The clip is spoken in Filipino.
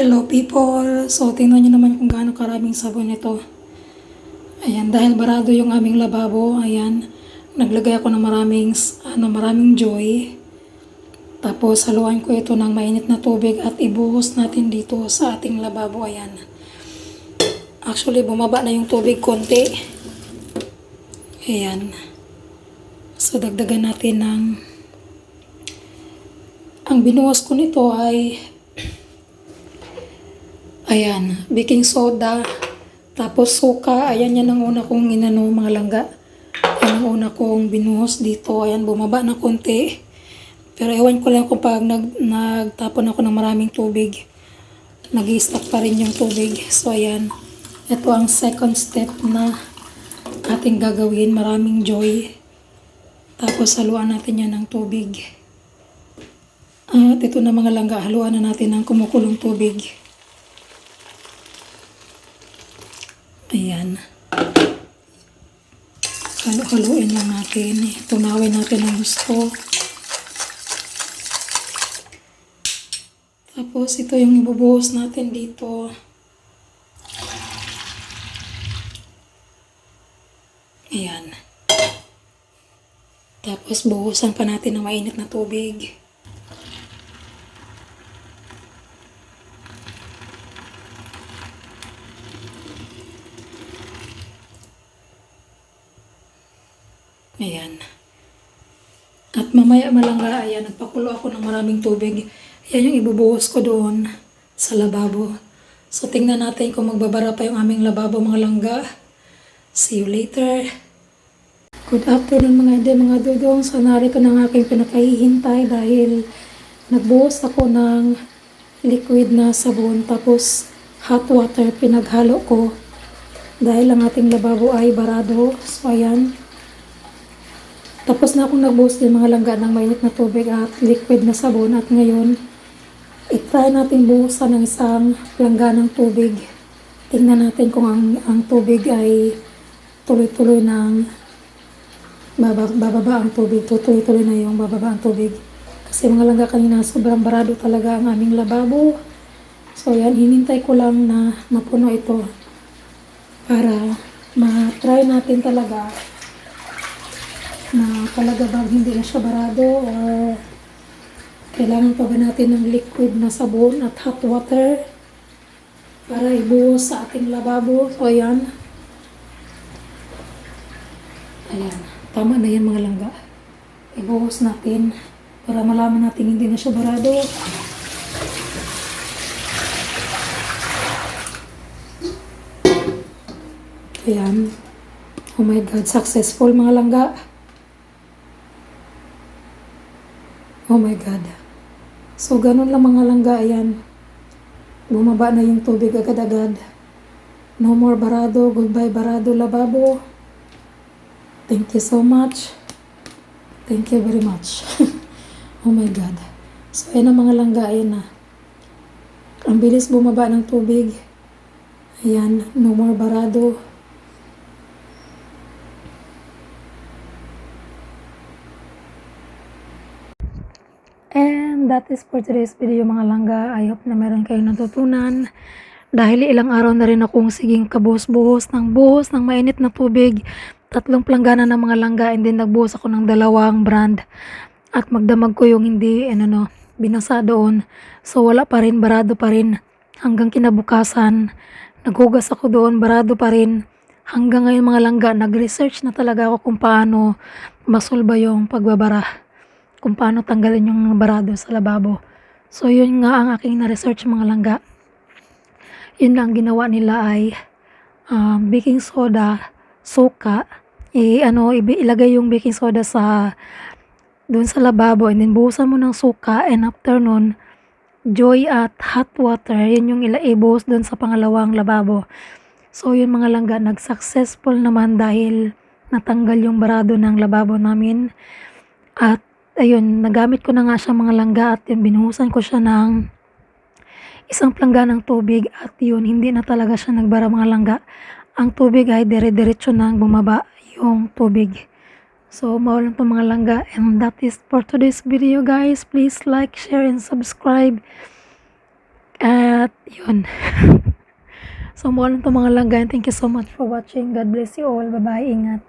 Hello people! So tingnan nyo naman kung gaano karaming sabon ito. Ayan, dahil barado yung aming lababo, ayan, naglagay ako ng maraming joy. Tapos haluan ko ito ng mainit na tubig at ibuhos natin dito sa ating lababo, ayan. Actually, bumaba na yung tubig konti. Ayan. So dagdagan natin ng... Ang binuhos ko nito ay... Ayan, baking soda, tapos suka. Ayan, yan ang una kong inano, mga langga. Yan ang una kong binuhos dito. Ayan, bumaba na konti. Pero ewan ko lang kung pag nagtapon ako ng maraming tubig, nag-i-stack pa rin yung tubig. So, ayan. Ito ang second step na ating gagawin. Maraming joy. Tapos, haluan natin yan ng tubig. At ito na mga langga, haluan na natin ng kumukulong tubig. Ayan. Halo-haloin lang natin. Tunawin natin ang gusto. Tapos ito yung ibubuhos natin dito. Ayan. Tapos buhusan pa natin ng mainit na tubig. Ayan. At mamaya malangga, ayan, nagpakulo ako ng maraming tubig. Ayan yung ibubuhos ko doon sa lababo. So, tingnan natin kung magbabara pa yung aming lababo, mga langga. See you later. Good afternoon mga ide, mga dudong. So, narito ng aking pinakahihintay dahil nagbuhos ako ng liquid na sabon. Tapos, hot water pinaghalo ko dahil ang ating lababo ay barado. So, ayan. Tapos na akong nagbuhos din mga langga ng mainit na tubig at liquid na sabon. At ngayon, i-try natin buhusan ng isang langga ng tubig. Tingnan natin kung ang tubig ay tuloy-tuloy ng bababa ang tubig. Tuloy-tuloy na yung bababa ang tubig. Kasi mga langga kanina sobrang barado talaga ang aming lababo. So yan, hinintay ko lang na mapuno ito para ma-try natin talaga na talaga bang hindi na siya barado or kailangan pa ba natin ng liquid na sabon at hot water para ibuhos sa ating lababo. So ayan. Ayan. Tama na yan mga langga. Ibuhos natin para malaman natin hindi na siya barado. Ayan. Oh my God. Successful mga langga. Oh my God. So, ganun lang mga langga. Ayan. Bumaba na yung tubig agad-agad. No more barado. Goodbye barado lababo. Thank you so much. Thank you very much. Oh my God. So, ayan ang mga langga. Ayan na. Ang bilis bumaba ng tubig. Ayan. No more barado. And that is for today's video mga langga. I hope na meron kayong natutunan. Dahil ilang araw na rin akong siging kabuhos-buhos ng mainit na tubig. 3 planggana ng mga langga and then nagbuhos ako ng 2 brand. At magdamag ko yung hindi binasa doon. So wala pa rin, barado pa rin. Hanggang kinabukasan, naghugas ako doon, barado pa rin. Hanggang ngayon mga langga, nag-research na talaga ako kung paano masolba yung pagbabara. Kung paano tanggalin yung barado sa lababo. So, yun nga ang aking na-research mga langga. Yun lang ginawa nila ay baking soda, suka, ilagay yung baking soda doon sa lababo and then buhusan mo ng suka and after nun, joy at hot water, yun yung ibuhos doon sa pangalawang lababo. So, yun mga langga, nag-successful naman dahil natanggal yung barado ng lababo namin. At ayun, nagamit ko na nga siya mga langga at yun, binuhusan ko siya ng 1 plangganang tubig at yun, hindi na talaga siya nagbara mga langga. Ang tubig ay dire-diretso nang bumaba yung tubig. So, maulan po mga langga. And that is for today's video guys. Please like, share, and subscribe. At yun. So mukha lang 'tong mga langga. Thank you so much for watching. God bless you all. Bye-bye. Ingat.